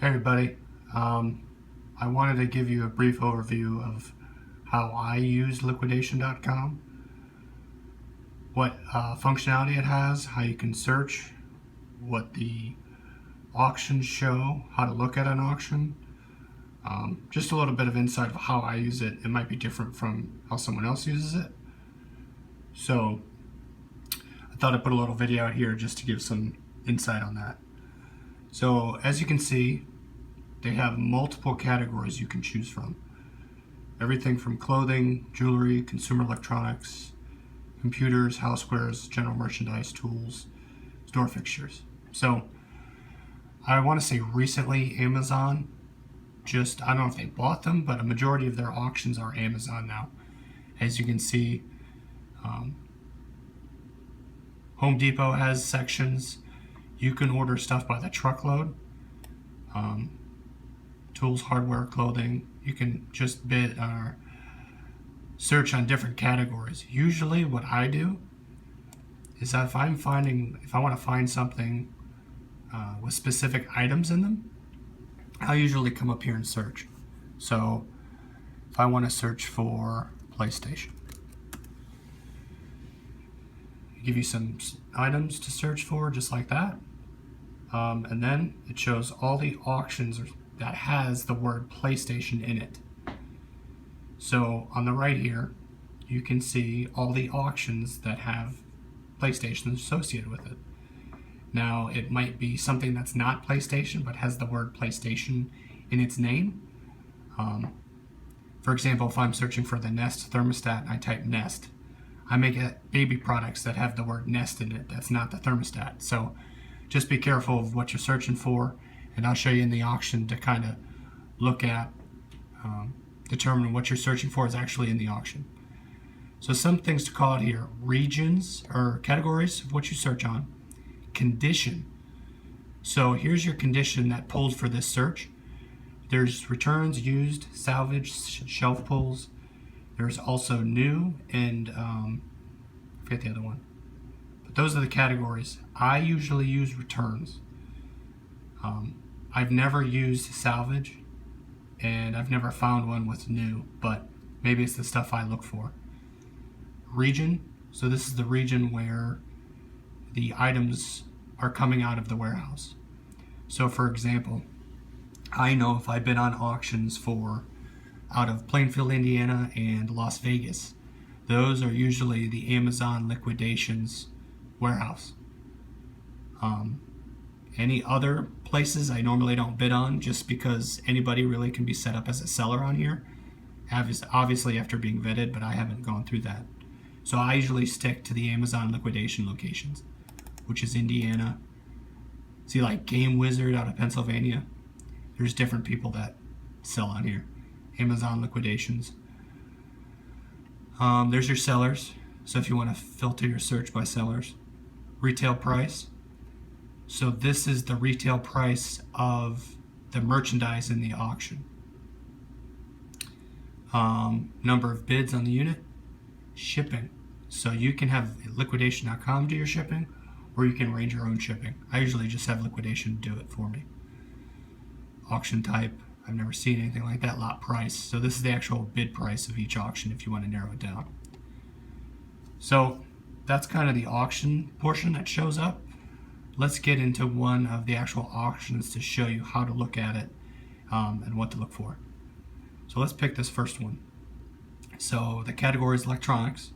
Hey everybody, I wanted to give you a brief overview of how I use Liquidation.com, what functionality it has, how you can search, what the auctions show, how to look at an auction, just a little bit of insight of how I use it. It might be different from how someone else uses it. So I thought I'd put a little video out here just to give some insight on that. So as you can see, they have multiple categories you can choose from. Everything from clothing, jewelry, consumer electronics, computers, housewares, general merchandise, tools, store fixtures. So I want to say recently Amazon I don't know if they bought them, but a majority of their auctions are Amazon now. As you can see, Home Depot has sections. You can order stuff by the truckload. Tools, hardware, clothing. You can just bid or search on different categories. Usually what I do is that if I want to find something with specific items in them, I'll usually come up here and search. So if I want to search for PlayStation, give you some items to search for just like that. And then it shows all the auctions that has the word PlayStation in it. So on the right here, you can see all the auctions that have PlayStation associated with it. Now, it might be something that's not PlayStation, but has the word PlayStation in its name. For example, if I'm searching for the Nest thermostat and I type Nest, I may get baby products that have the word Nest in it. That's not the thermostat. So just be careful of what you're searching for, and I'll show you in the auction to kind of look at, determine what you're searching for is actually in the auction. So some things to call out here: regions or categories of what you search on, condition. So here's your condition that pulled for this search. There's returns, used, salvage, shelf pulls. There's also new and I forget the other one. But those are the categories. I usually use returns. I've never used salvage, and I've never found one with new, but maybe it's the stuff I look for. Region. So this is the region where the items are coming out of the warehouse. So for example, I know if I bid on auctions for out of Plainfield, Indiana and Las Vegas, those are usually the Amazon Liquidations warehouse. Any other places I normally don't bid on, just because anybody really can be set up as a seller on here, obviously after being vetted, but I haven't gone through that. So I usually stick to the Amazon Liquidation locations, which is Indiana. See, like Game Wizard out of Pennsylvania. There's different people that sell on here. Amazon Liquidations. There's your sellers. So if you want to filter your search by sellers. Retail price. So this is the retail price of the merchandise in the auction. Number of bids on the unit. Shipping. So you can have liquidation.com do your shipping, or you can arrange your own shipping. I usually just have Liquidation do it for me. Auction type. I've never seen anything like that. Lot price. So this is the actual bid price of each auction if you want to narrow it down. So that's kind of the auction portion that shows up. Let's get into one of the actual auctions to show you how to look at it and what to look for. So let's pick this first one. So the category is electronics.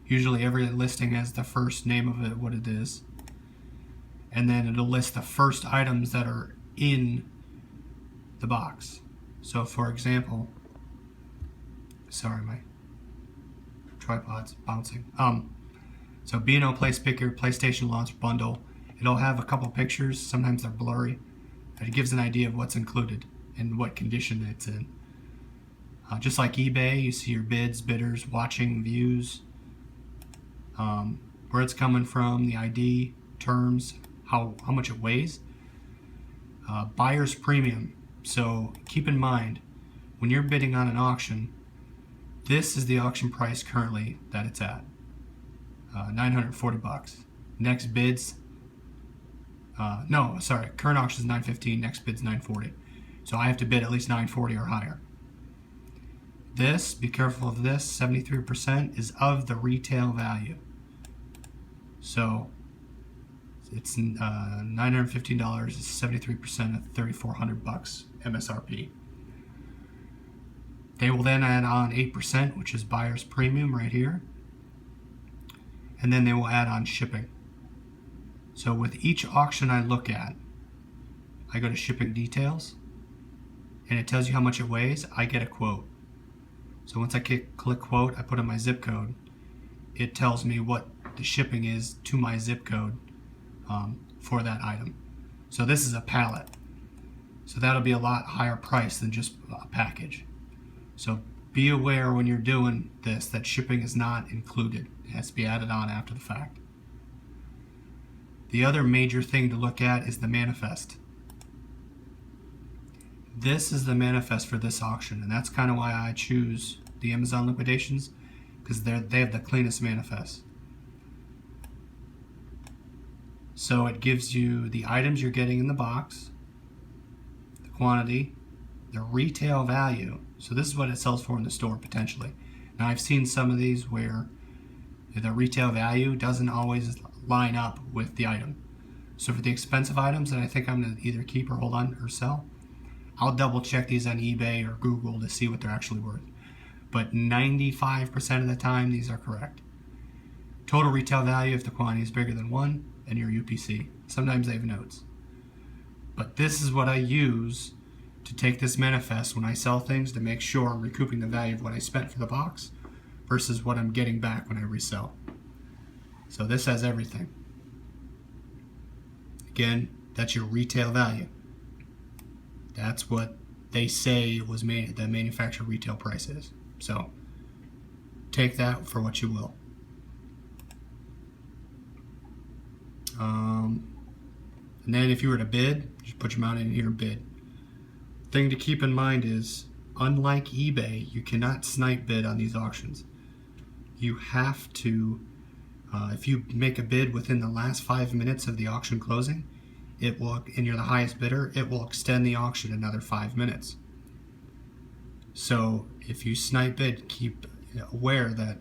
Usually every listing has the first name of it, what it is, and then it'll list the first items that are in the box. So for example, sorry, my tripod's bouncing. So B&O Place Picker PlayStation Launch Bundle. It'll have a couple pictures. Sometimes they're blurry. It gives an idea of what's included and what condition it's in. Just like eBay, you see your bids, bidders, watching, views, where it's coming from, the ID, terms, how much it weighs. Buyer's premium. So keep in mind, when you're bidding on an auction, this is the auction price currently that it's at. $940. Next bids, current auction is $915, next bid's $940. So I have to bid at least $9.40 or higher. This, be careful of this, 73% is of the retail value. So it's $915 is 73% of $3,400 MSRP. They will then add on 8%, which is buyer's premium right here. And then they will add on shipping. So with each auction I look at, I go to shipping details, and it tells you how much it weighs. I get a quote. So once I click quote, I put in my zip code. It tells me what the shipping is to my zip code for that item. So this is a pallet. So that'll be a lot higher price than just a package. So be aware when you're doing this that shipping is not included. It has to be added on after the fact. The other major thing to look at is the manifest. This is the manifest for this auction, and that's kind of why I choose the Amazon liquidations, because they have the cleanest manifest. So it gives you the items you're getting in the box, the quantity, the retail value. So this is what it sells for in the store potentially. Now I've seen some of these where the retail value doesn't always line up with the item. So for the expensive items that I think I'm going to either keep or hold on or sell, I'll double check these on eBay or Google to see what they're actually worth. But 95% of the time these are correct. Total retail value if the quantity is bigger than 1, and your UPC. Sometimes they have notes. But this is what I use to take this manifest when I sell things to make sure I'm recouping the value of what I spent for the box versus what I'm getting back when I resell. So this has everything. Again, that's your retail value. That's what they say was the manufacturer retail price is. So take that for what you will. And then if you were to bid, just put your amount in here and bid. Thing to keep in mind is, unlike eBay, you cannot snipe bid on these auctions. You have to, if you make a bid within the last 5 minutes of the auction closing, it will, and you're the highest bidder, it will extend the auction another 5 minutes. So if you snipe bid, keep aware that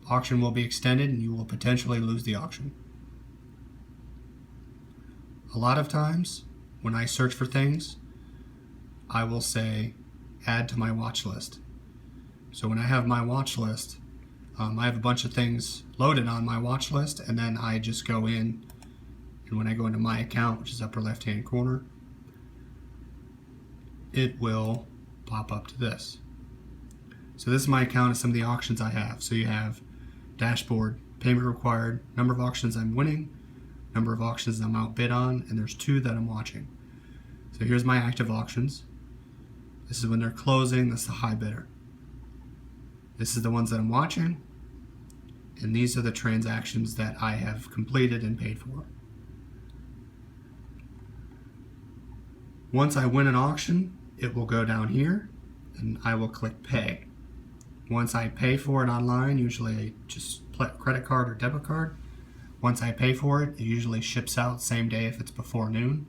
auction will be extended and you will potentially lose the auction. A lot of times when I search for things, I will say add to my watch list. So when I have my watch list, I have a bunch of things loaded on my watch list, and then I just go in, and when I go into my account, which is upper left hand corner, it will pop up to this. So this is my account of some of the auctions I have. So you have dashboard, payment required, number of auctions I'm winning, number of auctions I'm outbid on, and there's 2 that I'm watching. So here's my active auctions. This is when they're closing, that's the high bidder. This is the ones that I'm watching, and these are the transactions that I have completed and paid for. Once I win an auction, it will go down here, and I will click pay. Once I pay for it online, usually just credit card or debit card, once I pay for it, it usually ships out same day if it's before noon,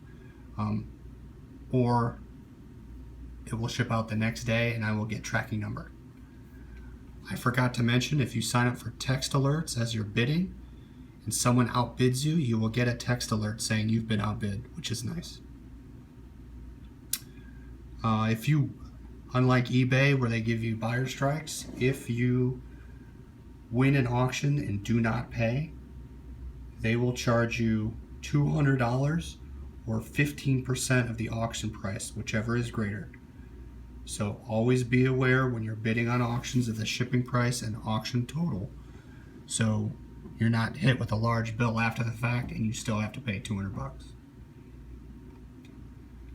or it will ship out the next day and I will get tracking number. I forgot to mention, if you sign up for text alerts as you're bidding and someone outbids you, you will get a text alert saying you've been outbid, which is nice. If you, unlike eBay where they give you buyer strikes, if you win an auction and do not pay, they will charge you $200 or 15% of the auction price, whichever is greater. So always be aware when you're bidding on auctions of the shipping price and auction total, so you're not hit with a large bill after the fact and you still have to pay $200.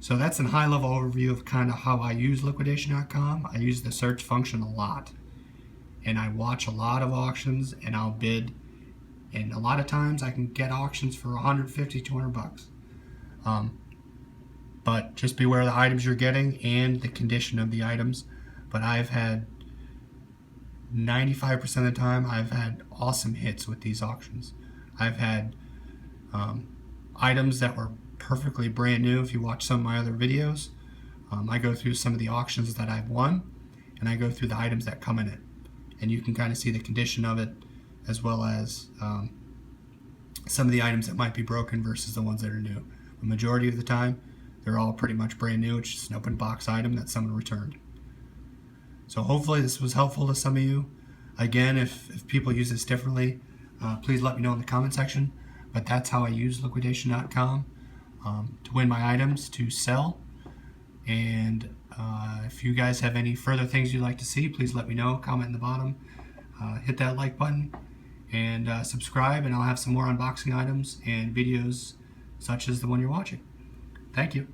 So that's a high-level overview of kind of how I use Liquidation.com. I use the search function a lot, and I watch a lot of auctions and I'll bid, and a lot of times I can get auctions for $150, $200. But just be aware of the items you're getting and the condition of the items. But I've had 95% of the time, I've had awesome hits with these auctions. I've had items that were perfectly brand new. If you watch some of my other videos, I go through some of the auctions that I've won, and I go through the items that come in it. And you can kind of see the condition of it, as well as some of the items that might be broken versus the ones that are new. The majority of the time, they're all pretty much brand new. It's just an open box item that someone returned. So hopefully this was helpful to some of you. Again, if people use this differently, please let me know in the comment section. But that's how I use Liquidation.com to win my items, to sell. And if you guys have any further things you'd like to see, please let me know. Comment in the bottom. Hit that like button and subscribe, and I'll have some more unboxing items and videos such as the one you're watching. Thank you.